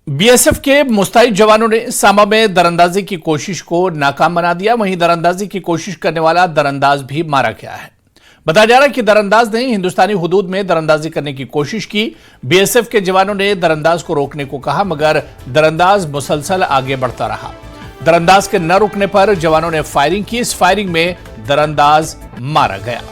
BSF के मुस्तैद जवानों ने सामा में दरअंदाजी की कोशिश को नाकाम बना दिया। वहीं दरअंदाजी की कोशिश करने वाला दरअंदाज भी मारा गया है। बताया जा रहा है कि दरअंदाज ने हिंदुस्तानी हुदूद में दरअंदाजी करने की कोशिश की। बीएसएफ के जवानों ने दरअंदाज को रोकने को कहा, मगर दरअंदाज मुसलसल आगे बढ़ता रहा। दरअंदाज के न रुकने पर जवानों ने फायरिंग की। इस फायरिंग में दरअंदाज मारा गया।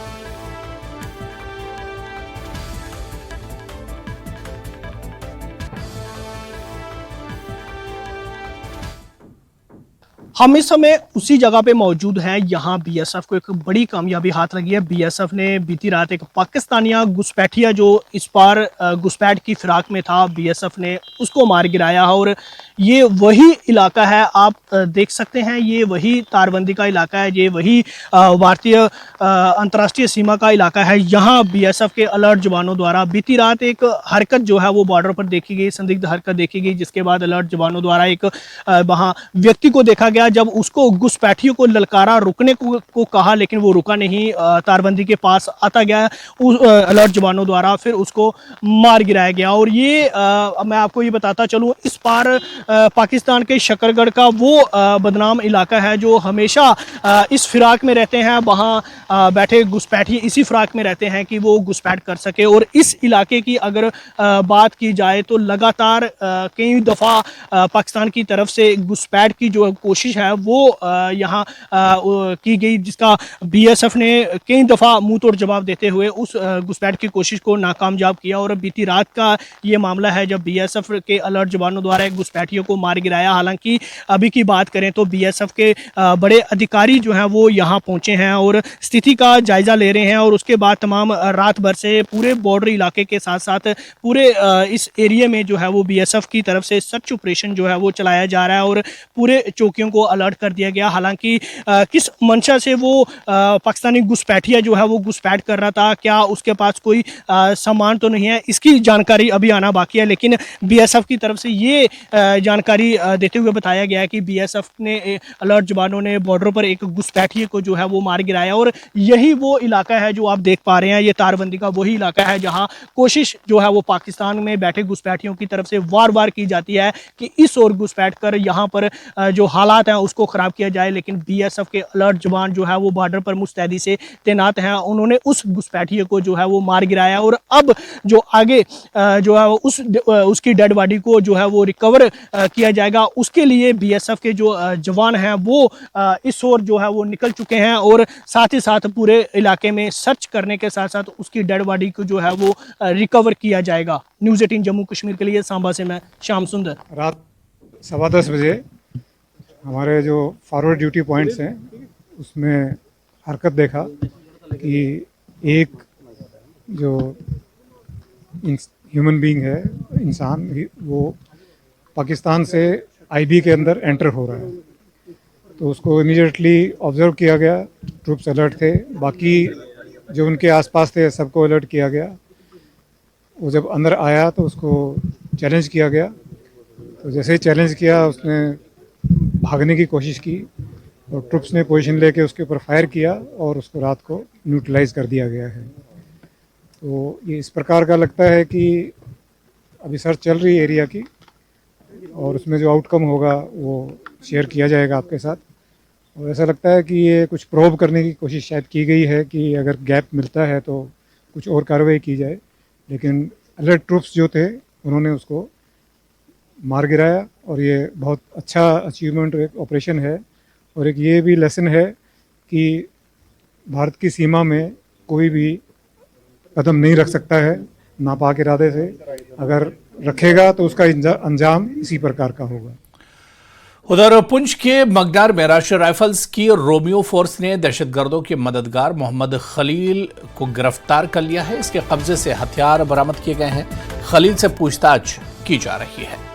हम इस समय उसी जगह पे मौजूद हैं। यहाँ बीएसएफ को एक बड़ी कामयाबी हाथ लगी है। बीएसएफ ने बीती रात एक पाकिस्तानिया घुसपैठिया जो इस पार घुसपैठ की फिराक में था, बीएसएफ ने उसको मार गिराया है। और ये वही इलाका है, आप देख सकते हैं, ये वही तारबंदी का इलाका है, ये वही भारतीय अंतर्राष्ट्रीय सीमा का इलाका है। यहाँ बीएसएफ के अलर्ट जवानों द्वारा बीती रात एक हरकत जो है वो बॉर्डर पर देखी गई, संदिग्ध हरकत देखी गई, जिसके बाद अलर्ट जवानों द्वारा एक वहाँ व्यक्ति को देखा गया। जब उसको घुसपैठियों को ललकारा, रुकने को कहा, लेकिन वो रुका नहीं, तारबंदी के पास आता गया उस अलर्ट जवानों द्वारा, फिर उसको मार गिराया गया। और ये मैं आपको ये बताता चलूँ, इस पार पाकिस्तान के शकरगढ़ का वो बदनाम इलाका है जो हमेशा इस फिराक में रहते हैं। वहाँ बैठे घुसपैठिए इसी फिराक में रहते हैं कि वो घुसपैठ कर सके। और इस इलाके की अगर बात की जाए तो लगातार कई दफ़ा पाकिस्तान की तरफ से घुसपैठ की जो कोशिश है वो यहाँ की गई, जिसका बीएसएफ ने कई दफ़ा मुंह तोड़ जवाब देते हुए उस घुसपैठ की कोशिश को नाकामयाब किया। और बीती रात का ये मामला है जब बीएसएफ के अलर्ट जवानों द्वारा एक घुसपैठियों को मार गिराया। हालांकि अभी की बात करें तो बीएसएफ के बड़े अधिकारी जो हैं वो यहाँ पहुँचे हैं और स्थिति का जायजा ले रहे हैं। और उसके बाद तमाम रात भर से पूरे बॉर्डर इलाके के साथ साथ पूरे इस एरिया में जो है वो बीएसएफ की तरफ से सर्च ऑपरेशन जो है वो चलाया जा रहा है और पूरे चौकियों को अलर्ट कर दिया गया। हालांकि किस मंशा से वो पाकिस्तानी घुसपैठिया जो है वो घुसपैठ कर रहा था, क्या उसके पास कोई सामान तो नहीं है, इसकी जानकारी अभी आना बाकी है। लेकिन बीएसएफ की तरफ से ये जानकारी देते हुए बताया गया है कि बीएसएफ ने अलर्ट जवानों ने बॉर्डर पर एक घुसपैठिए को जो है वो मार गिराया। और यही वो इलाका है जो आप देख पा रहे हैं, ये तारबंदी का वही इलाका है जहाँ कोशिश जो है वो पाकिस्तान में बैठे घुसपैठियों की तरफ से वार वार की जाती है कि इस ओर घुसपैठ कर यहाँ पर जो हालात हैं उसको ख़राब किया जाए। लेकिन बीएसएफ के अलर्ट जवान जो है वो बॉर्डर पर मुस्तैदी से तैनात हैं, उन्होंने उस घुसपैठिए को जो है वो मार गिराया। और अब जो आगे जो है उसकी डेड बॉडी को जो है वो रिकवर किया जाएगा, उसके लिए बीएसएफ के जो जवान हैं वो इस ओर जो है वो निकल चुके हैं। और साथ ही साथ पूरे इलाके में सर्च करने के साथ साथ उसकी डेड बॉडी को जो है वो रिकवर किया जाएगा। न्यूज़ 18 जम्मू कश्मीर के लिए सांबा से मैं श्याम सुंदर। रात 10:15 बजे हमारे जो फॉरवर्ड ड्यूटी पॉइंट्स हैं उसमें हरकत देखा कि एक जो ह्यूमन बीइंग है, इंसान, वो पाकिस्तान से आईबी के अंदर एंटर हो रहा है। तो उसको इमीडिएटली ऑब्जर्व किया गया, ट्रूप्स अलर्ट थे, बाकी जो उनके आसपास थे सबको अलर्ट किया गया। वो जब अंदर आया तो उसको चैलेंज किया गया। तो जैसे ही चैलेंज किया उसने भागने की कोशिश की और ट्रुप्स ने पोजीशन लेके उसके ऊपर फायर किया और उसको रात को न्यूट्रलाइज कर दिया गया है। तो ये इस प्रकार का लगता है कि अभी सर्च चल रही है एरिया की और उसमें जो आउटकम होगा वो शेयर किया जाएगा आपके साथ। और ऐसा लगता है कि ये कुछ प्रोब करने की कोशिश शायद की गई है कि अगर गैप मिलता है तो कुछ और कार्रवाई की जाए। लेकिन अलर्ट ट्रुप्स जो थे उन्होंने उसको मार गिराया और ये बहुत अच्छा अचीवमेंट एक ऑपरेशन है। और एक ये भी लेसन है कि भारत की सीमा में कोई भी कदम नहीं रख सकता है नापाक इरादे से, अगर रखेगा तो उसका अंजाम इसी प्रकार का होगा। उधर पुंछ के मगनार में राष्ट्रीय राइफल्स की रोमियो फोर्स ने दहशतगर्दों के मददगार मोहम्मद खलील को गिरफ्तार कर लिया है। इसके कब्जे से हथियार बरामद किए गए हैं। खलील से पूछताछ की जा रही है।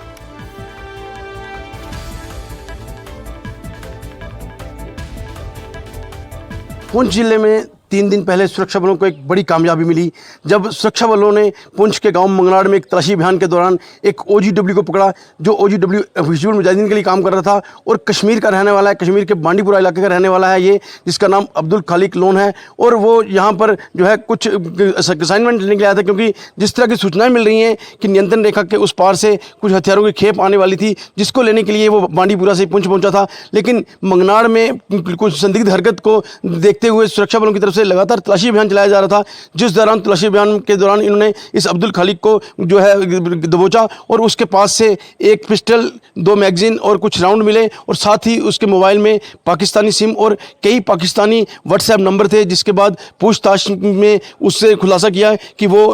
पुंछ जिले में 3 दिन पहले सुरक्षा बलों को एक बड़ी कामयाबी मिली जब सुरक्षा बलों ने पुंछ के गांव मंगनाड़ में एक तलाशी अभियान के दौरान एक OGW को पकड़ा, जो OGW हिजबुल मुजाहिदीन के लिए काम कर रहा था और कश्मीर का रहने वाला है, कश्मीर के बांडीपुरा इलाके का रहने वाला है ये, जिसका नाम अब्दुल खालिक लोन है। और वो यहाँ पर जो है कुछ असाइनमेंट लेने के लिए आया था, क्योंकि जिस तरह की सूचनाएं मिल रही हैं कि नियंत्रण रेखा के उस पार से कुछ हथियारों की खेप आने वाली थी, जिसको लेने के लिए वो बांडीपुरा से पुंछ पहुंचा था। लेकिन मंगनाड़ में कुछ संदिग्ध हरकत को देखते हुए सुरक्षा बलों की तरफ से लगातार तलाशी अभियान चलाया जा रहा था, जिस दौरान तलाशी अभियान के दौरान इन्होंने इस अब्दुल खालिक को जो है दबोचा और उसके पास से एक पिस्टल, 2 मैगजीन और कुछ राउंड मिले और साथ ही उसके मोबाइल में पाकिस्तानी सिम और कई पाकिस्तानी व्हाट्सएप नंबर थे, जिसके बाद पूछताछ में उससे खुलासा किया कि वो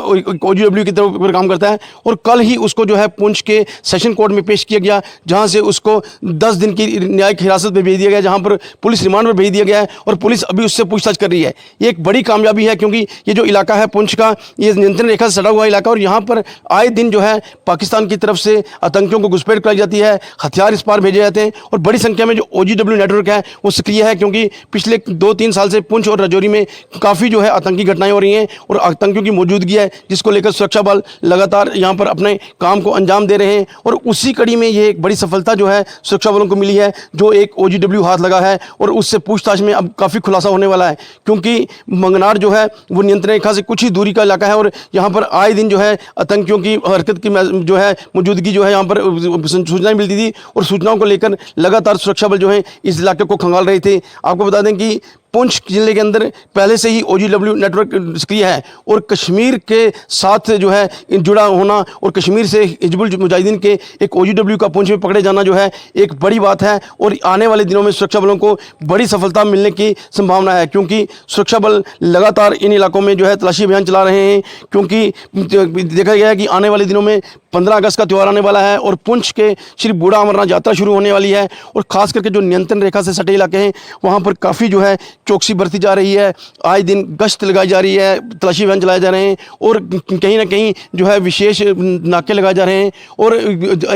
OGW की तरफ पर काम करता है। और कल ही उसको जो है पुंछ के सेशन कोर्ट में पेश किया गया, जहां से उसको 10 दिन की न्यायिक हिरासत में भेज दिया गया, जहां पर पुलिस रिमांड पर भेज दिया गया है और पुलिस अभी उससे पूछताछ कर रही है। ये एक बड़ी कामयाबी है, क्योंकि ये जो इलाका है पुंछ का, ये नियंत्रण रेखा से सटा हुआ इलाका और यहाँ पर आए दिन जो है पाकिस्तान की तरफ से आतंकियों को घुसपैठ कराई जाती है, हथियार इस पार भेजे जाते हैं और बड़ी संख्या में जो OGW नेटवर्क है वो सक्रिय है, क्योंकि पिछले 2-3 साल से पुंछ और राजौरी में काफ़ी जो है आतंकी घटनाएं हो रही हैं और आतंकियों की मौजूदगी है, जिसको लेकर सुरक्षा बल लगातार यहाँ पर अपने काम को अंजाम दे रहे हैं। और उसी कड़ी में ये एक बड़ी सफलता जो है सुरक्षा बलों को मिली है, जो एक OGW हाथ लगा है और उससे पूछताछ में अब काफ़ी खुलासा होने वाला है, क्योंकि मंगनाड़ जो है वो नियंत्रण रेखा से कुछ ही दूरी का इलाका है और यहाँ पर आए दिन जो है आतंकियों की हरकत की जो है मौजूदगी जो है यहाँ पर सूचनाएं मिलती थी और सूचनाओं को लेकर लगातार सुरक्षा बल जो है इस इलाके को खंगाल रहे थे। आपको बता दें कि पुंछ जिले के अंदर पहले से ही OGW नेटवर्क सक्रिय है और कश्मीर के साथ जो है जुड़ा होना और कश्मीर से हिजबुल मुजाहिदीन के एक OGW का पुंछ में पकड़े जाना जो है एक बड़ी बात है और आने वाले दिनों में सुरक्षा बलों को बड़ी सफलता मिलने की संभावना है, क्योंकि सुरक्षा बल लगातार इन इलाकों में जो है तलाशी अभियान चला रहे हैं। क्योंकि देखा गया है कि आने वाले दिनों में 15 अगस्त का त्यौहार आने वाला है और पुंछ के श्री बूढ़ा अमरनाथ यात्रा शुरू होने वाली है और खास करके जो नियंत्रण रेखा से सटे इलाके हैं वहाँ पर काफ़ी जो है चौकसी बरती जा रही है, आए दिन गश्त लगाई जा रही है, तलाशी अभियान चलाए जा रहे हैं और कहीं ना कहीं जो है विशेष नाके लगाए जा रहे हैं। और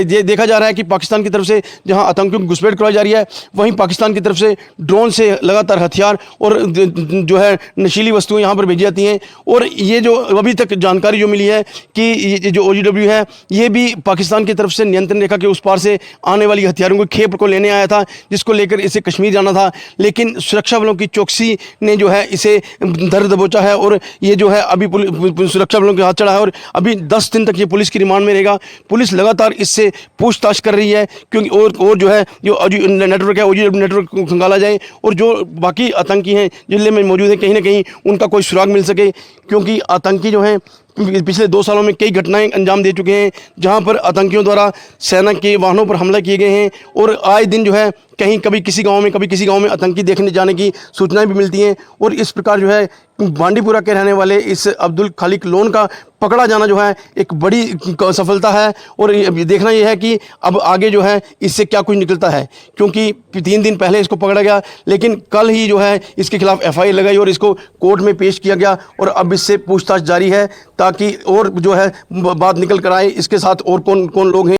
ये देखा जा रहा है कि पाकिस्तान की तरफ से जहां आतंकियों की घुसपैठ करवाई जा रही है, वहीं पाकिस्तान की तरफ से ड्रोन से लगातार हथियार और जो है नशीली वस्तुएं यहां पर भेजी जाती हैं। और ये जो अभी तक जानकारी जो मिली है कि ये जो OGW है ये भी पाकिस्तान की तरफ से नियंत्रण रेखा के उस पार से आने वाली हथियारों की खेप को लेने आया था, जिसको लेकर इसे कश्मीर जाना था, लेकिन सुरक्षा बलों की चौकसी ने जो है इसे धर दबोचा है और ये जो है अभी सुरक्षा बलों के हाथ चढ़ा है और अभी 10 दिन तक ये पुलिस की रिमांड में रहेगा। पुलिस लगातार इससे पूछताछ कर रही है, क्योंकि और जो है जो नेटवर्क है OGW नेटवर्क को खंगाला जाए और जो बाकी आतंकी हैं जिले में मौजूद हैं कहीं ना कहीं उनका कोई सुराग मिल सके, क्योंकि आतंकी जो हैं पिछले 2 सालों में कई घटनाएं अंजाम दे चुके हैं जहां पर आतंकियों द्वारा सेना के वाहनों पर हमला किए गए हैं और आए दिन जो है कहीं कभी किसी गांव में आतंकी देखने जाने की सूचनाएं भी मिलती हैं। और इस प्रकार जो है बांडीपुरा के रहने वाले इस अब्दुल खालिक लोन का पकड़ा जाना जो है एक बड़ी सफलता है और देखना यह है कि अब आगे जो है इससे क्या कुछ निकलता है, क्योंकि 3 दिन पहले इसको पकड़ा गया लेकिन कल ही जो है इसके खिलाफ FIR लगाई और इसको कोर्ट में पेश किया गया और अब इससे पूछताछ जारी है ताकि और जो है बात निकल कर आए इसके साथ और कौन कौन लोग हैं।